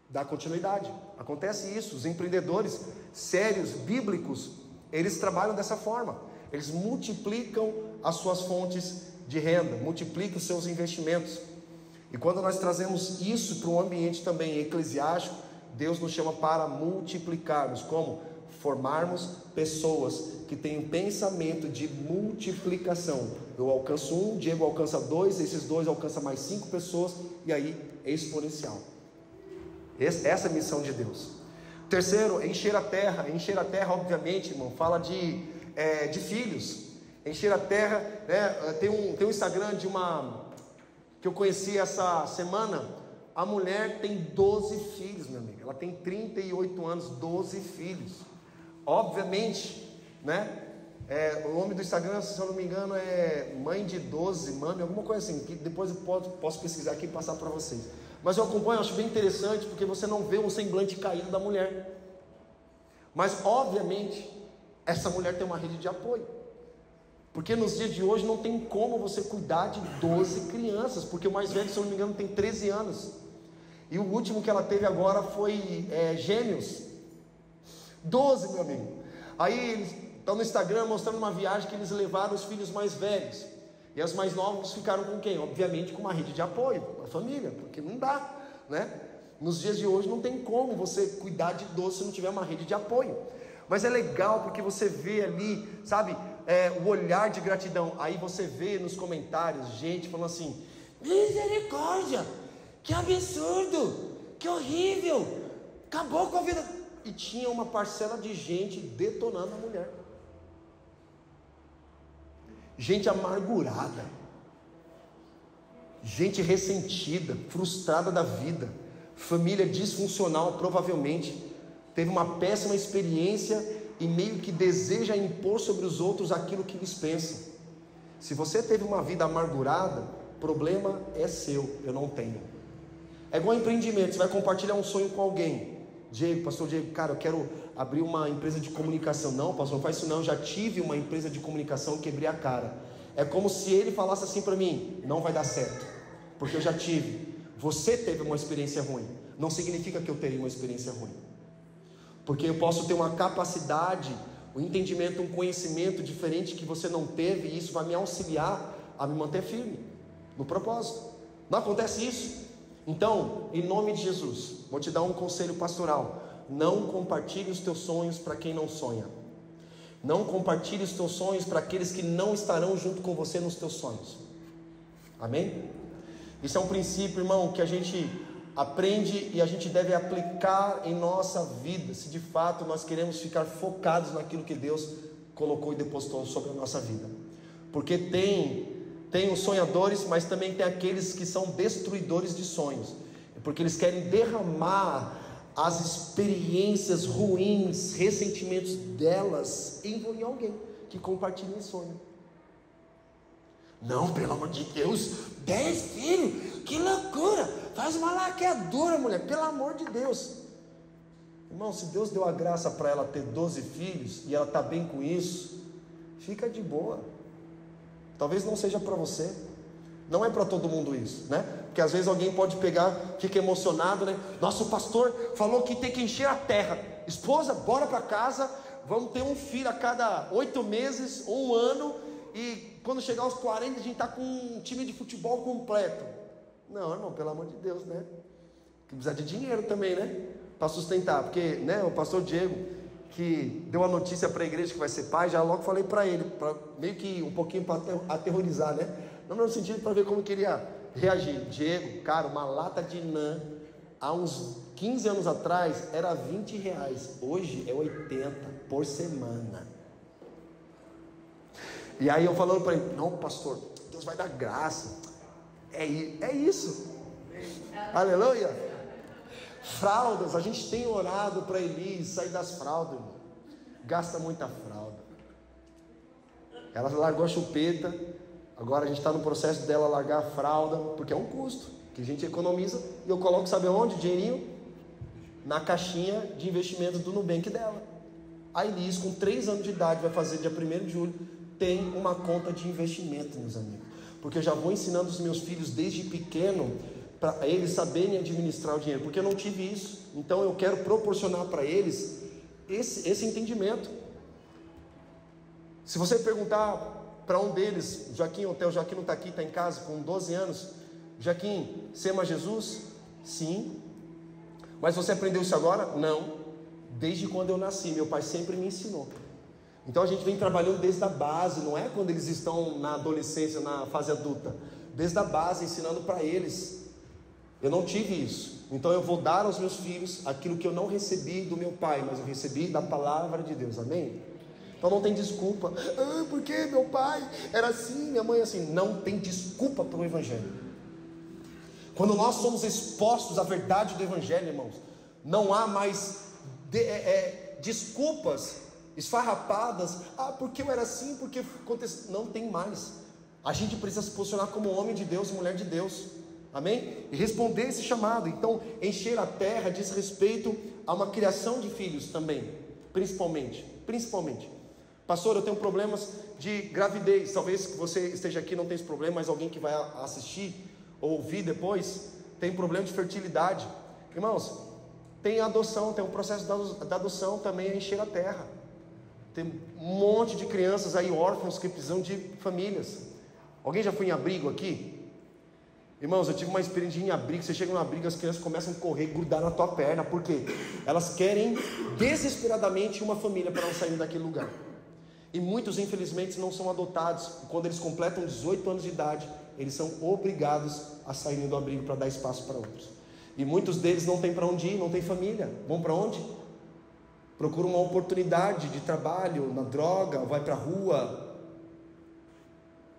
dar continuidade. Acontece isso. Os empreendedores sérios, bíblicos, eles trabalham dessa forma. Eles multiplicam as suas fontes de renda, multiplicam os seus investimentos. E quando nós trazemos isso para um ambiente também eclesiástico, Deus nos chama para multiplicarmos. Como? Formarmos pessoas que têm um pensamento de multiplicação. Eu alcanço 1, Diego alcança 2, esses 2 alcançam mais 5 pessoas, e aí é exponencial. Essa é a missão de Deus. Terceiro, encher a terra. Encher a terra, obviamente, irmão, fala de filhos. Encher a terra, né? Tem um Instagram de uma que eu conheci essa semana. A mulher tem 12 filhos, meu amigo. Ela tem 38 anos, 12 filhos. Obviamente, né? O nome do Instagram, se eu não me engano, é Mãe de 12, Mami, alguma coisa assim, que depois eu posso pesquisar aqui e passar para vocês. Mas eu acompanho, acho bem interessante, porque você não vê um semblante caído da mulher. Mas, obviamente, essa mulher tem uma rede de apoio. Porque nos dias de hoje não tem como você cuidar de 12 crianças, porque o mais velho, se eu não me engano, tem 13 anos. E o último que ela teve agora foi gêmeos. 12, meu amigo. Aí eles estão no Instagram mostrando uma viagem que eles levaram os filhos mais velhos. E os mais novos ficaram com quem? Obviamente com uma rede de apoio, a família, porque não dá, né? Nos dias de hoje não tem como você cuidar de idoso se não tiver uma rede de apoio. Mas é legal porque você vê ali, sabe, o olhar de gratidão. Aí você vê nos comentários gente falando assim: misericórdia, que absurdo, que horrível, acabou com a vida. E tinha uma parcela de gente detonando a mulher, gente amargurada, gente ressentida, frustrada da vida, família disfuncional, provavelmente teve uma péssima experiência e meio que deseja impor sobre os outros aquilo que eles pensam. Se você teve uma vida amargurada, problema é seu, eu não tenho. É igual empreendimento, você vai compartilhar um sonho com alguém. Diego, pastor Diego, cara, eu quero abrir uma empresa de comunicação. Não, pastor, não faz isso não, eu já tive uma empresa de comunicação e quebrei a cara. É como se ele falasse assim para mim: não vai dar certo, porque eu já tive. Você teve uma experiência ruim, não significa que eu teria uma experiência ruim, porque eu posso ter uma capacidade, um entendimento, um conhecimento diferente que você não teve, e isso vai me auxiliar a me manter firme no propósito. Não acontece isso? Então, em nome de Jesus, vou te dar um conselho pastoral: não compartilhe os teus sonhos para quem não sonha. Não compartilhe os teus sonhos para aqueles que não estarão junto com você nos teus sonhos. Amém? Isso é um princípio, irmão, que a gente aprende e a gente deve aplicar em nossa vida, se de fato nós queremos ficar focados naquilo que Deus colocou e depositou sobre a nossa vida. Porque tem os sonhadores, mas também tem aqueles que são destruidores de sonhos, porque eles querem derramar as experiências ruins, ressentimentos delas em alguém que compartilha um sonho. Não, pelo amor de Deus, 10 filhos, que loucura, faz uma laqueadura, mulher, pelo amor de Deus. Irmão, se Deus deu a graça para ela ter 12 filhos e ela está bem com isso, fica de boa. Talvez não seja para você, não é para todo mundo isso, né? Porque às vezes alguém pode pegar, fica emocionado, né? Nossa, o pastor falou que tem que encher a terra. Esposa, bora para casa, vamos ter um filho a cada 8 meses ou um ano, e quando chegar aos 40 a gente está com um time de futebol completo. Não, irmão, pelo amor de Deus, né? Que precisa de dinheiro também, né? Para sustentar, porque, né, o pastor Diego, que deu a notícia para a igreja que vai ser pai, já logo falei para ele, para meio que um pouquinho para aterrorizar, né? Não no sentido para ver como queria reagir. Diego, cara, uma lata de NAN há uns 15 anos atrás era R$20, hoje é 80 por semana. E aí eu falando para ele: não, pastor, Deus vai dar graça. É isso. Aleluia. Fraldas, a gente tem orado para Eli sair das fraldas, irmão. Gasta muita fralda. Ela largou a chupeta, agora a gente está no processo dela largar a fralda, porque é um custo que a gente economiza. E eu coloco, sabe onde? Dinheirinho na caixinha de investimentos do Nubank dela. A Elis, com 3 anos de idade, vai fazer dia 1º de julho, tem uma conta de investimento, meus amigos. Porque eu já vou ensinando os meus filhos desde pequeno, para eles saberem administrar o dinheiro, porque eu não tive isso. Então eu quero proporcionar para eles esse entendimento. Se você perguntar para um deles, Joaquim, até o Joaquim não está aqui, está em casa com 12 anos: Joaquim, você ama Jesus? Sim. Mas você aprendeu isso agora? Não. Desde quando eu nasci, meu pai sempre me ensinou. Então a gente vem trabalhando desde a base, não é quando eles estão na adolescência, na fase adulta, desde a base, ensinando para eles. Eu não tive isso, então eu vou dar aos meus filhos aquilo que eu não recebi do meu pai, mas eu recebi da palavra de Deus, amém? Então não tem desculpa: porque meu pai era assim, minha mãe assim. Não tem desculpa para o Evangelho. Quando nós somos expostos à verdade do Evangelho, irmãos, não há mais desculpas esfarrapadas: porque eu era assim, porque aconteceu. Não tem mais. A gente precisa se posicionar como homem de Deus e mulher de Deus, amém? E responder esse chamado. Então, encher a terra diz respeito a uma criação de filhos também, principalmente. Pastor, eu tenho problemas de gravidez. Talvez você esteja aqui e não tenha esse problema, mas alguém que vai assistir ou ouvir depois tem problema de fertilidade. Irmãos, tem adoção, tem um processo da adoção também, a encher a terra. Tem um monte de crianças aí órfãos que precisam de famílias. Alguém já foi em abrigo aqui? Irmãos, eu tive uma experiência em abrigo. Você chega no abrigo, as crianças começam a correr, grudar na tua perna. Por quê? Elas querem desesperadamente uma família para não sair daquele lugar. E muitos, infelizmente, não são adotados. E quando eles completam 18 anos de idade, eles são obrigados a saírem do abrigo para dar espaço para outros. E muitos deles não têm para onde ir, não têm família. Vão para onde? Procuram uma oportunidade de trabalho, na droga, vai para a rua.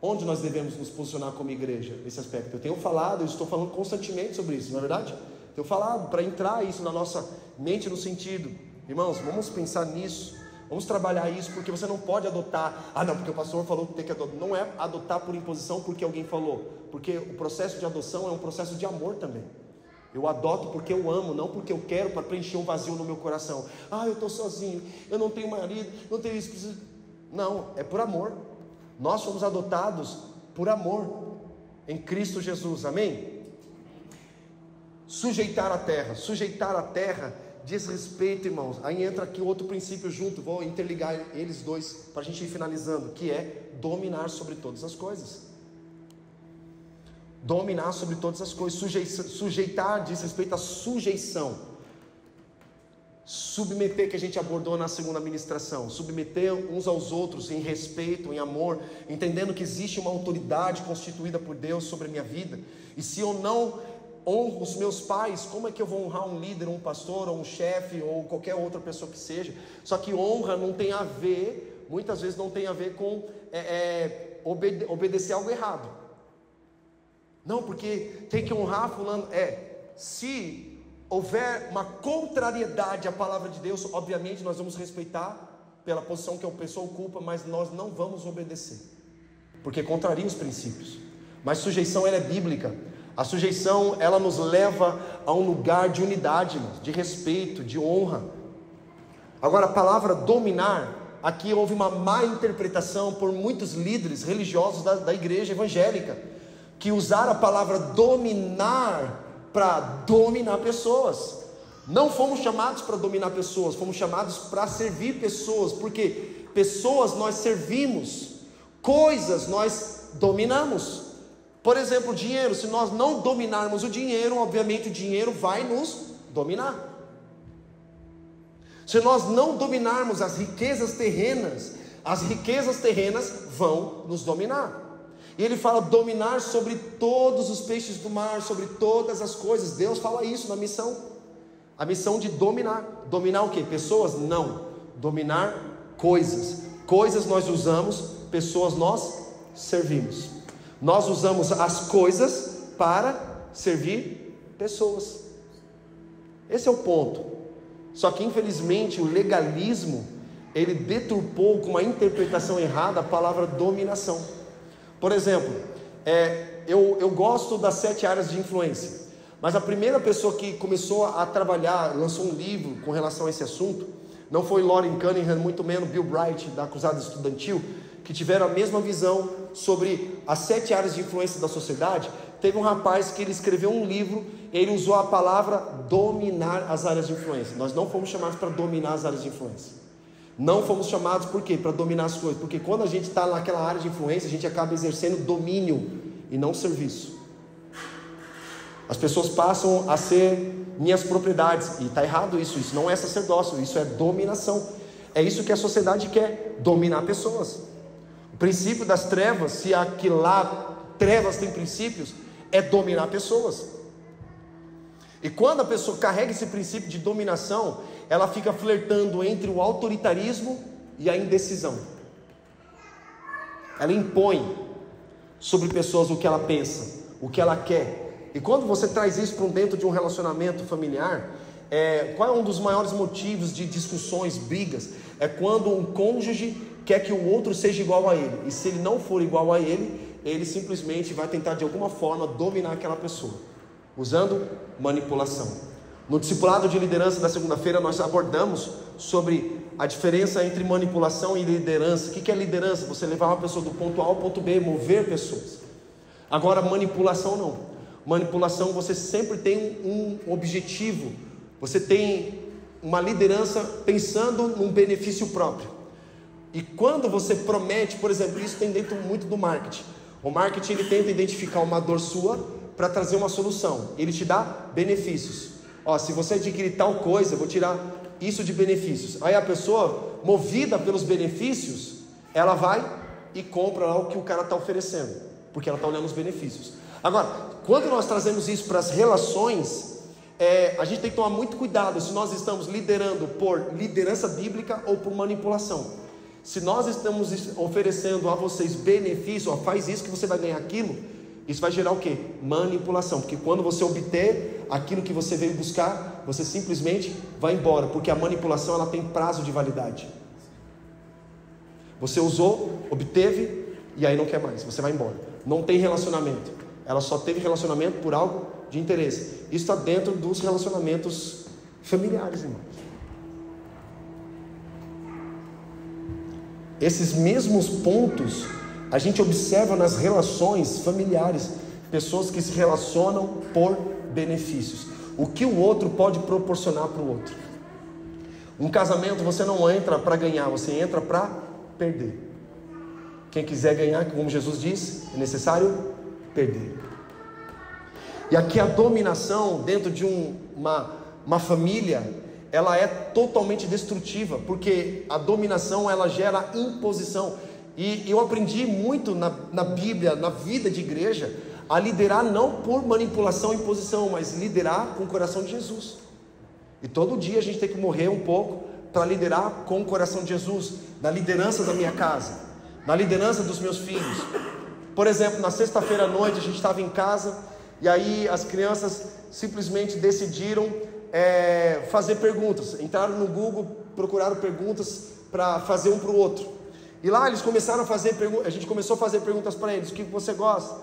Onde nós devemos nos posicionar como igreja nesse aspecto? Eu tenho falado, eu estou falando constantemente sobre isso, não é verdade? Tenho falado para entrar isso na nossa mente, no sentido, irmãos, vamos pensar nisso, vamos trabalhar isso, porque você não pode adotar, não, porque o pastor falou que tem que adotar. Não é adotar por imposição porque alguém falou, porque o processo de adoção é um processo de amor também. Eu adoto porque eu amo, não porque eu quero, para preencher um vazio no meu coração. Eu estou sozinho, eu não tenho marido, não tenho isso, preciso. Não, é por amor. Nós somos adotados por amor em Cristo Jesus, amém? Sujeitar a terra diz respeito, irmãos. Aí entra aqui outro princípio junto, vou interligar eles dois para a gente ir finalizando, que é dominar sobre todas as coisas. Dominar sobre todas as coisas. Sujeitar diz respeito à sujeição. Submeter, que a gente abordou na segunda ministração, submeter uns aos outros em respeito, em amor, entendendo que existe uma autoridade constituída por Deus sobre a minha vida, e se eu não honro os meus pais, como é que eu vou honrar um líder, um pastor, ou um chefe, ou qualquer outra pessoa que seja? Só que honra não tem a ver, muitas vezes não tem a ver com obedecer algo errado. Não, porque tem que honrar fulano, se houver uma contrariedade à palavra de Deus, obviamente nós vamos respeitar pela posição que a pessoa ocupa, mas nós não vamos obedecer, porque contraria os princípios. Mas sujeição, ela é bíblica. A sujeição, ela nos leva a um lugar de unidade, de respeito, de honra. Agora, a palavra dominar, aqui houve uma má interpretação por muitos líderes religiosos da igreja evangélica, que usaram a palavra dominar para dominar pessoas. Não fomos chamados para dominar pessoas, fomos chamados para servir pessoas, porque pessoas nós servimos, coisas nós dominamos. Por exemplo, o dinheiro, se nós não dominarmos o dinheiro, obviamente o dinheiro vai nos dominar. Se nós não dominarmos as riquezas terrenas vão nos dominar. E ele fala dominar sobre todos os peixes do mar, sobre todas as coisas. Deus fala isso na missão. A missão de dominar. Dominar o quê? Pessoas? Não. Dominar coisas. Coisas nós usamos, pessoas nós servimos. Nós usamos as coisas para servir pessoas. Esse é o ponto. Só que infelizmente o legalismo, ele deturpou com uma interpretação errada a palavra dominação. Por exemplo, eu gosto das 7 áreas de influência, mas a primeira pessoa que começou a trabalhar, lançou um livro com relação a esse assunto, não foi Loren Cunningham, muito menos Bill Bright, da Cruzada Estudantil, que tiveram a mesma visão sobre as 7 áreas de influência da sociedade. Teve um rapaz que ele escreveu um livro, ele usou a palavra dominar as áreas de influência. Nós não fomos chamados para dominar as áreas de influência. Não fomos chamados por quê? Para dominar as coisas. Porque quando a gente está naquela área de influência, a gente acaba exercendo domínio e não serviço. As pessoas passam a ser minhas propriedades. E está errado isso. Isso não é sacerdócio, isso é dominação. É isso que a sociedade quer, dominar pessoas. O princípio das trevas, se aqui lá trevas tem princípios, é dominar pessoas. E quando a pessoa carrega esse princípio de dominação, ela fica flertando entre o autoritarismo e a indecisão. Ela impõe sobre pessoas o que ela pensa, o que ela quer. E quando você traz isso para dentro de um relacionamento familiar, qual é um dos maiores motivos de discussões, brigas? É quando um cônjuge quer que o outro seja igual a ele. E se ele não for igual a ele, ele simplesmente vai tentar de alguma forma dominar aquela pessoa, usando manipulação. No discipulado de liderança da segunda-feira nós abordamos sobre a diferença entre manipulação e liderança. O que é liderança? Você levar uma pessoa do ponto A ao ponto B, mover pessoas. Agora manipulação não. Manipulação, você sempre tem um objetivo, você tem uma liderança pensando num benefício próprio. E quando você promete, por exemplo, isso tem dentro muito do marketing, O marketing, ele tenta identificar uma dor sua para trazer uma solução. Ele te dá benefícios. Ó, se você adquirir tal coisa, eu vou tirar isso de benefícios. Aí a pessoa, movida pelos benefícios, ela vai e compra lá o que o cara está oferecendo, porque ela está olhando os benefícios. Agora, quando nós trazemos isso para as relações, a gente tem que tomar muito cuidado se nós estamos liderando por liderança bíblica ou por manipulação. Se nós estamos oferecendo a vocês benefício, ó, faz isso que você vai ganhar aquilo, isso vai gerar o quê? Manipulação, porque quando você obter aquilo que você veio buscar, você simplesmente vai embora, porque a manipulação, ela tem prazo de validade. Você usou, obteve, e aí não quer mais, você vai embora. Não tem relacionamento, ela só teve relacionamento por algo de interesse. Isso está dentro dos relacionamentos familiares, irmãos. Esses mesmos pontos a gente observa nas relações familiares, pessoas que se relacionam por benefícios. O que o outro pode proporcionar para o outro. Um casamento você não entra para ganhar, você entra para perder. Quem quiser ganhar, como Jesus disse, é necessário perder. E aqui a dominação dentro de uma família, ela é totalmente destrutiva, porque a dominação, ela gera imposição. E eu aprendi muito na Bíblia, na vida de igreja, a liderar não por manipulação e imposição, mas liderar com o coração de Jesus. E todo dia a gente tem que morrer um pouco para liderar com o coração de Jesus, na liderança da minha casa, na liderança dos meus filhos. Por exemplo, na sexta-feira à noite a gente estava em casa, e aí as crianças simplesmente decidiram fazer perguntas. Entraram no Google, procuraram perguntas para fazer um para o outro. E lá eles começaram a fazer perguntas. A gente começou a fazer perguntas para eles: o que você gosta?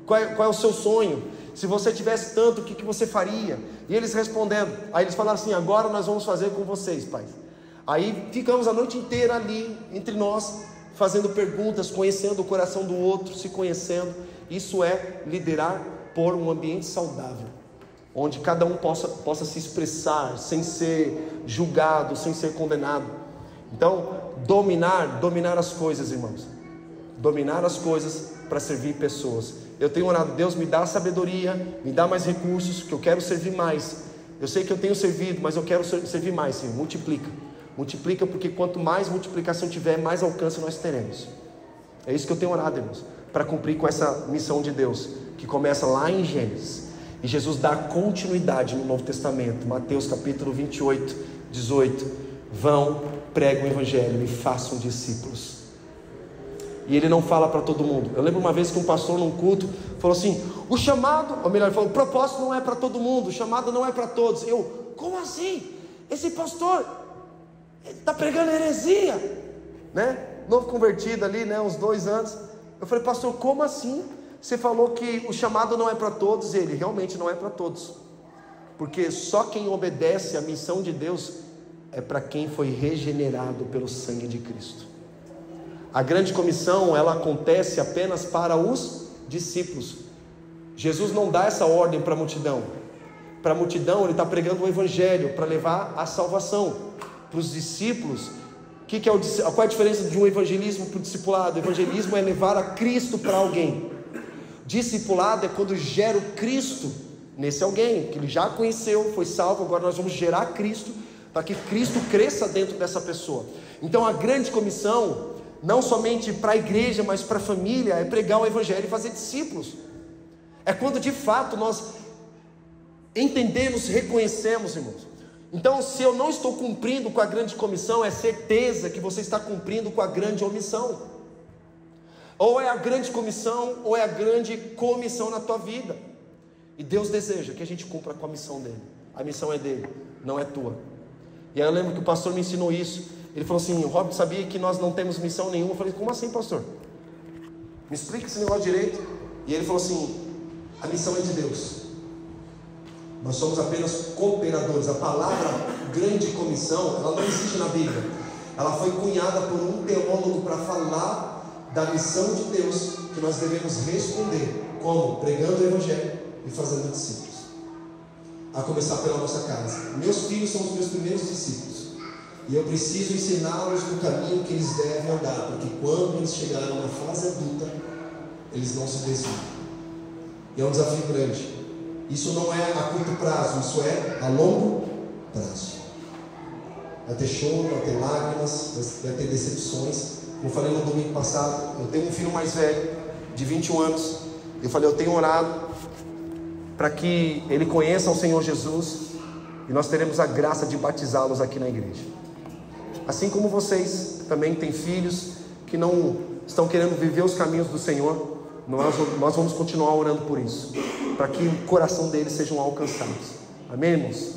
Qual é o seu sonho? Se você tivesse tanto, o que você faria? E eles respondendo. Aí eles falaram assim: agora nós vamos fazer com vocês, pais. Aí ficamos a noite inteira ali entre nós, fazendo perguntas, conhecendo o coração do outro, se conhecendo. Isso é liderar por um ambiente saudável, onde cada um possa se expressar, sem ser julgado, sem ser condenado. Então, dominar as coisas, irmãos. Dominar as coisas para servir pessoas. Eu tenho orado: Deus, me dá sabedoria, me dá mais recursos, que eu quero servir mais. Eu sei que eu tenho servido, mas eu quero servir mais, Senhor. Multiplica, porque quanto mais multiplicação tiver, mais alcance nós teremos. É isso que eu tenho orado, irmãos, para cumprir com essa missão de Deus, que começa lá em Gênesis. E Jesus dá continuidade no Novo Testamento. Mateus capítulo 28, 18. Vão, pregam o Evangelho e façam discípulos. E ele não fala para todo mundo. Eu lembro uma vez que um pastor num culto falou assim: o chamado, ou melhor, ele falou: o propósito não é para todo mundo, o chamado não é para todos. Eu: como assim? Esse pastor está pregando heresia, né? Novo convertido ali, né? Uns 2 anos. Eu falei: pastor, como assim? Você falou que o chamado não é para todos. E ele: realmente não é para todos, porque só quem obedece à missão de Deus é para quem foi regenerado pelo sangue de Cristo. A grande comissão, ela acontece apenas para os discípulos. Jesus não dá essa ordem para a multidão. Para a multidão ele está pregando o Evangelho para levar a salvação. Para os discípulos, qual é a diferença de um evangelismo para o discipulado? O evangelismo é levar a Cristo para alguém. Discipulado é quando gera o Cristo nesse alguém, que ele já conheceu, foi salvo. Agora nós vamos gerar Cristo, para que Cristo cresça dentro dessa pessoa. Então a grande comissão, não somente para a igreja, mas para a família, é pregar o Evangelho e fazer discípulos. É quando de fato nós entendemos, reconhecemos, irmãos. Então, se eu não estou cumprindo com a grande comissão, é certeza que você está cumprindo com a grande omissão. Ou é a grande comissão, ou é a grande comissão na tua vida. E Deus deseja que a gente cumpra com a missão dele. A missão é dele, não é tua. E aí eu lembro que o pastor me ensinou isso. Ele falou assim: o Rob sabia que nós não temos missão nenhuma. Eu falei: como assim, pastor? Me explica esse negócio direito. E ele falou assim: a missão é de Deus. Nós somos apenas cooperadores. A palavra grande comissão, ela não existe na Bíblia. Ela foi cunhada por um teólogo para falar da missão de Deus, que nós devemos responder. Como? Pregando o Evangelho e fazendo discípulos. A começar pela nossa casa. Meus filhos são os meus primeiros discípulos. E eu preciso ensiná-los no caminho que eles devem andar. Porque quando eles chegarem na fase adulta, eles não se desviam. E é um desafio grande. Isso não é a curto prazo, isso é a longo prazo. Vai ter choro, vai ter lágrimas, vai ter decepções. Como eu falei no domingo passado, eu tenho um filho mais velho, de 21 anos. Eu falei, eu tenho orado para que ele conheça o Senhor Jesus, e nós teremos a graça de batizá-los aqui na igreja. Assim como vocês também têm filhos que não estão querendo viver os caminhos do Senhor, nós vamos continuar orando por isso, para que o coração deles sejam alcançados. Amém, irmãos?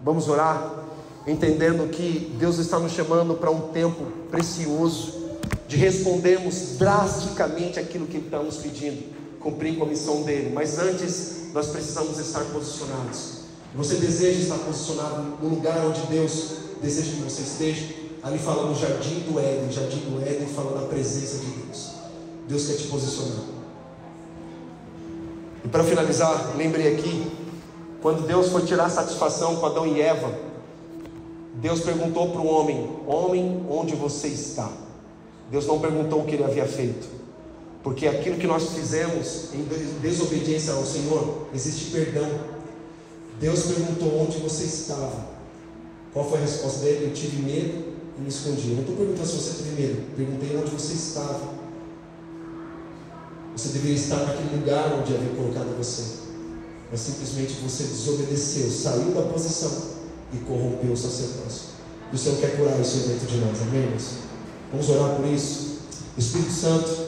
Vamos orar, entendendo que Deus está nos chamando para um tempo precioso, de respondermos drasticamente aquilo que Ele está nos pedindo, cumprir com a missão dEle. Mas antes, nós precisamos estar posicionados. Você deseja estar posicionado no lugar onde Deus deseja que você esteja? Ali fala no Jardim do Éden fala na presença de Deus. Deus quer te posicionar. E para finalizar, lembrei aqui, quando Deus foi tirar satisfação com Adão e Eva, Deus perguntou para o homem: homem, onde você está? Deus não perguntou o que ele havia feito, porque aquilo que nós fizemos em desobediência ao Senhor, existe perdão. Deus perguntou: onde você estava? Qual foi a resposta dele? Eu tive medo e me escondi. Eu não estou perguntando se você teve medo, perguntei onde você estava. Você deveria estar naquele lugar onde havia colocado você, mas simplesmente você desobedeceu, saiu da posição e corrompeu o sacerdócio. E o Senhor quer curar isso dentro de nós, amém, irmãos? Vamos orar por isso. Espírito Santo,